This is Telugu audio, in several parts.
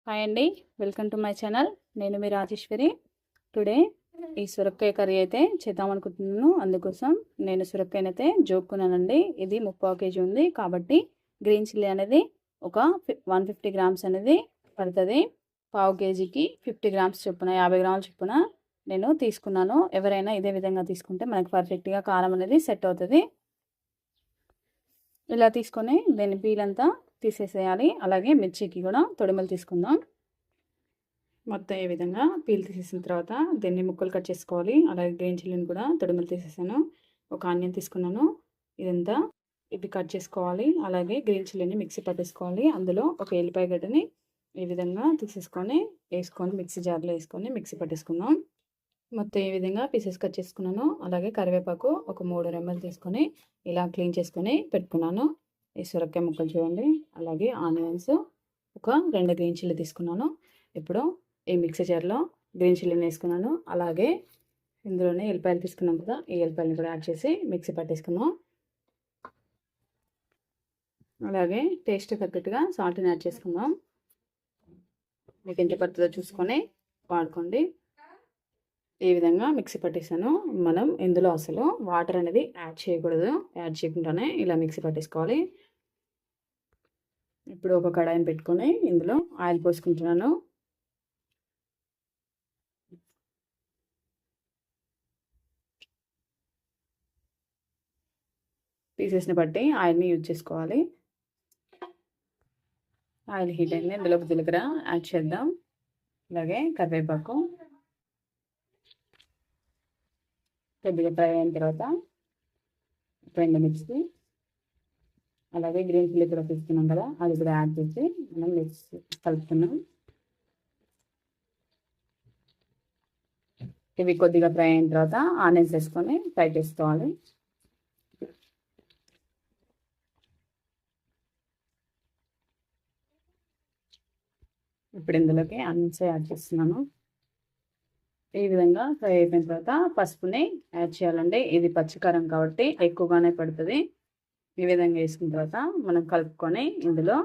హాయ్ అండి, వెల్కమ్ టు మై ఛానల్. నేను మీ రాజేశ్వరి. టుడే ఈ సొరకాయ కర్రీ అయితే చేద్దాం అనుకుంటున్నాను. అందుకోసం నేను సొరకాయని అయితే జోక్కున్నానండి. ఇది 3/4 కేజీ ఉంది కాబట్టి గ్రీన్ చిల్లీ అనేది ఒక 150 గ్రామ్స్ అనేది పడుతుంది. 1/4 కేజీకి 50 గ్రామ్స్ చొప్పున 50 గ్రాముల చొప్పున నేను తీసుకున్నాను. ఎవరైనా ఇదే విధంగా తీసుకుంటే మనకు పర్ఫెక్ట్గా కారం అనేది సెట్ అవుతుంది. ఇలా తీసుకొని దీన్ని పీలంతా తీసేసేయాలి. అలాగే మిర్చికి కూడా తొడిమలు తీసుకుందాం. మొత్తం ఈ విధంగా పీల్ తీసేసిన తర్వాత దీన్ని ముక్కలు కట్ చేసుకోవాలి. అలాగే గ్రీన్ చిల్లీని కూడా తొడిమలు తీసేసాను. ఒక ఆనియన్ తీసుకున్నాను. ఇదంతా ఇది కట్ చేసుకోవాలి. అలాగే గ్రీన్ చిల్లీని మిక్సీ పట్టేసుకోవాలి. అందులో ఒక ఎల్లిపాయ గడ్డని ఈ విధంగా తీసేసుకొని వేసుకొని మిక్సీ జార్లో వేసుకొని మిక్సీ పట్టేసుకుందాం. మొత్తం ఈ విధంగా పీసెస్ కట్ చేసుకున్నాను. అలాగే కరివేపాకు ఒక 3 రెమ్మలు తీసుకొని ఇలా క్లీన్ చేసుకొని పెట్టుకున్నాను. ఈ సొరకాయ ముక్కలు చూడండి. అలాగే ఆనియన్స్ ఒక 2 గ్రీన్ చిల్లీ తీసుకున్నాను. ఇప్పుడు ఈ మిక్సీ జార్లో గ్రీన్ చిల్లీని వేసుకున్నాను. అలాగే ఇందులోనే ఎల్లిపాయలు తీసుకున్నాం కదా, ఈ ఎల్లిపాయలని కూడా యాడ్ చేసి మిక్సీ పట్టేసుకున్నాం. అలాగే టేస్ట్ తగ్గట్టుగా సాల్ట్ని యాడ్ చేసుకుందాం. మీకు ఎంత పడుతుందో చూసుకొని వాడుకోండి. ఈ విధంగా మిక్సీ పట్టేసాను. మనం ఇందులో అసలు వాటర్ అనేది యాడ్ చేయకూడదు. యాడ్ చేయకుండానే ఇలా మిక్సీ పట్టేసుకోవాలి. ఇప్పుడు ఒక కడాయిని పెట్టుకొని ఇందులో ఆయిల్ పోసుకుంటున్నాను. పీసెస్ని బట్టి ఆయిల్ని యూజ్ చేసుకోవాలి. ఆయిల్ హీట్ అయింది. ఇందులోకి జీలకర్ర యాడ్ చేద్దాం. అలాగే కరివేపాకు కొద్దిగా ఫ్రై అయిన తర్వాత ఎండుమిర్చి అలాగే గ్రీన్ చిల్లీ కూడా తీసుకున్నాం కదా, అది కూడా యాడ్ చేసి మనం మిక్స్ కలుపుతున్నాం. ఇవి కొద్దిగా ఫ్రై అయిన తర్వాత ఆనియన్స్ వేసుకొని ఫ్రై చేసుకోవాలి. ఇప్పుడు ఇందులోకి ఆనియన్స్ యాడ్ చేస్తున్నాను. ఈ విధంగా ఫ్రై అయిపోయిన తర్వాత పసుపుని యాడ్ చేయాలండి. ఇది పచ్చికారం కాబట్టి ఎక్కువగానే పడుతుంది. ఈ విధంగా వేసుకున్న తర్వాత మనం కలుపుకొని ఇందులో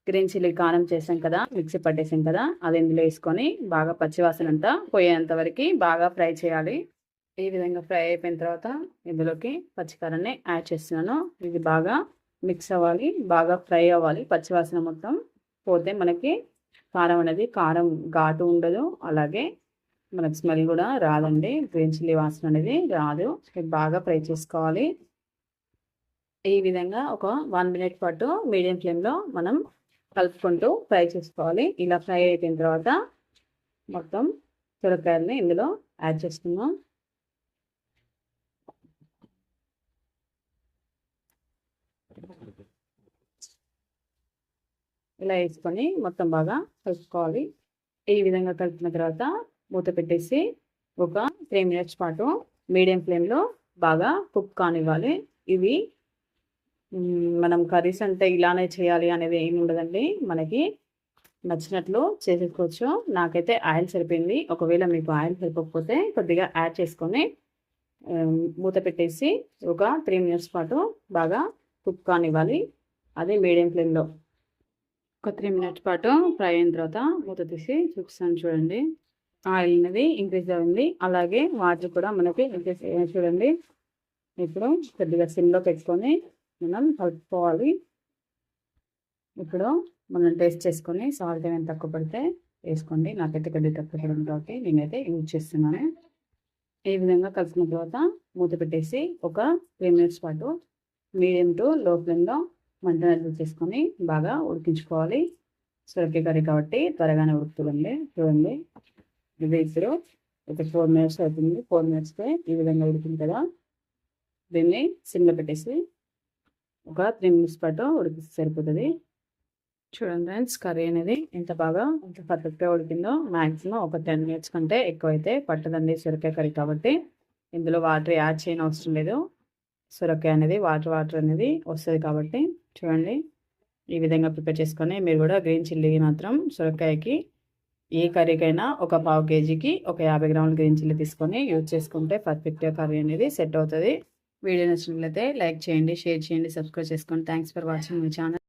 గ్రీన్ చిల్లీ కారం చేసాం కదా, మిక్సీ పట్టేసాం కదా, అది ఇందులో వేసుకొని బాగా పచ్చివాసన అంతా పోయేంత వరకు బాగా ఫ్రై చేయాలి. ఈ విధంగా ఫ్రై అయిపోయిన తర్వాత ఇందులోకి పచ్చికారాన్ని యాడ్ చేస్తున్నాను. ఇది బాగా మిక్స్ అవ్వాలి, బాగా ఫ్రై అవ్వాలి. పచ్చివాసన మొత్తం పోతే మనకి కారం అనేది కారం ఘాటు ఉండదు. అలాగే మనకు స్మెల్ కూడా రాదండి. గ్రీన్ చిల్లీ వాసన అనేది రాదు. బాగా ఫ్రై చేసుకోవాలి. ఈ విధంగా ఒక 1 మినిట్ పాటు మీడియం ఫ్లేమ్లో మనం కలుపుకుంటూ ఫ్రై చేసుకోవాలి. ఇలా ఫ్రై అయిపోయిన తర్వాత మొత్తం సొరకాయలని ఇందులో యాడ్ చేసుకుందాం. ఇలా వేసుకొని మొత్తం బాగా కలుపుకోవాలి. ఈ విధంగా కలిపిన తర్వాత మూత పెట్టేసి ఒక 3 మినిట్స్ పాటు మీడియం ఫ్లేమ్లో బాగా కుక్ కానివ్వాలి. ఇవి మనం కర్రీస్ అంటే ఇలానే చేయాలి అనేది ఏమి ఉండదండి. మనకి నచ్చినట్లు చేసేసుకోవచ్చు. నాకైతే ఆయిల్ సరిపోయింది. ఒకవేళ మీకు ఆయిల్ సరిపోకపోతే కొద్దిగా యాడ్ చేసుకొని మూత పెట్టేసి ఒక 3 మినిట్స్ పాటు బాగా కుక్ కానివ్వాలి. అదే మీడియం ఫ్లేమ్లో ఒక 3 మినిట్స్ పాటు ఫ్రై అయిన తర్వాత మూత తీసి చూపిస్తాను చూడండి. ఆయిల్ అనేది ఇంక్రీజ్ అయింది. అలాగే వాటర్ కూడా మనకి ఇంక్రీజ్ చూడండి. ఇప్పుడు కొద్దిగా సిమ్లో పెట్టుకొని మనం కలుపుకోవాలి. ఇప్పుడు మనం టేస్ట్ చేసుకొని సాల్ట్ ఏమైనా తక్కువ పడితే వేసుకోండి. నాకైతే కొద్దిగా తక్కువ పడింది కాబట్టి నేనైతే యూజ్ చేస్తున్నాను. ఈ విధంగా కలుపుకున్న తర్వాత మూత పెట్టేసి ఒక 3 మినిట్స్ పాటు మీడియం టు లో ఫ్లేమ్లో మంటను చేసుకొని బాగా ఉడికించుకోవాలి. సొరకాయ కర్రీ కాబట్టి త్వరగానే ఉడుకుతుందండి. చూడండి, ఇది ఇప్పుడు ఒక 4 మినిట్స్ అవుతుంది. 4 మినిట్స్కే ఈ విధంగా ఉడికింది కదా, దీన్ని సిమ్లో పెట్టేసి ఒక 3 మినిట్స్ పాటు ఉడికిస్తే సరిపోతుంది. చూడండి ఫ్రెండ్స్, కర్రీ అనేది ఎంత బాగా ఎంత పర్ఫెక్ట్గా ఉడికిందో. మ్యాక్సిమం ఒక 10 మినిట్స్ కంటే ఎక్కువైతే పట్టదండి సొరకాయ కర్రీ కాబట్టి. ఇందులో వాటర్ యాడ్ చేయని అవసరం లేదు. సొరకాయ అనేది వాటర్ అనేది వస్తుంది కాబట్టి. చూడండి, ఈ విధంగా ప్రిపేర్ చేసుకొని మీరు కూడా గ్రీన్ చిల్లీ మాత్రం సొరకాయకి ఏ కర్రీకైనా ఒక 1/4 కేజీకి ఒక 50 గ్రాముల గ్రీన్ చిల్లీ తీసుకొని యూజ్ చేసుకుంటే పర్ఫెక్ట్గా కర్రీ అనేది సెట్ అవుతుంది. వీడియో నచ్చినట్లయితే లైక్ చేయండి, షేర్ చేయండి, సబ్స్క్రైబ్ చేసుకోండి. Thanks for watching my channel.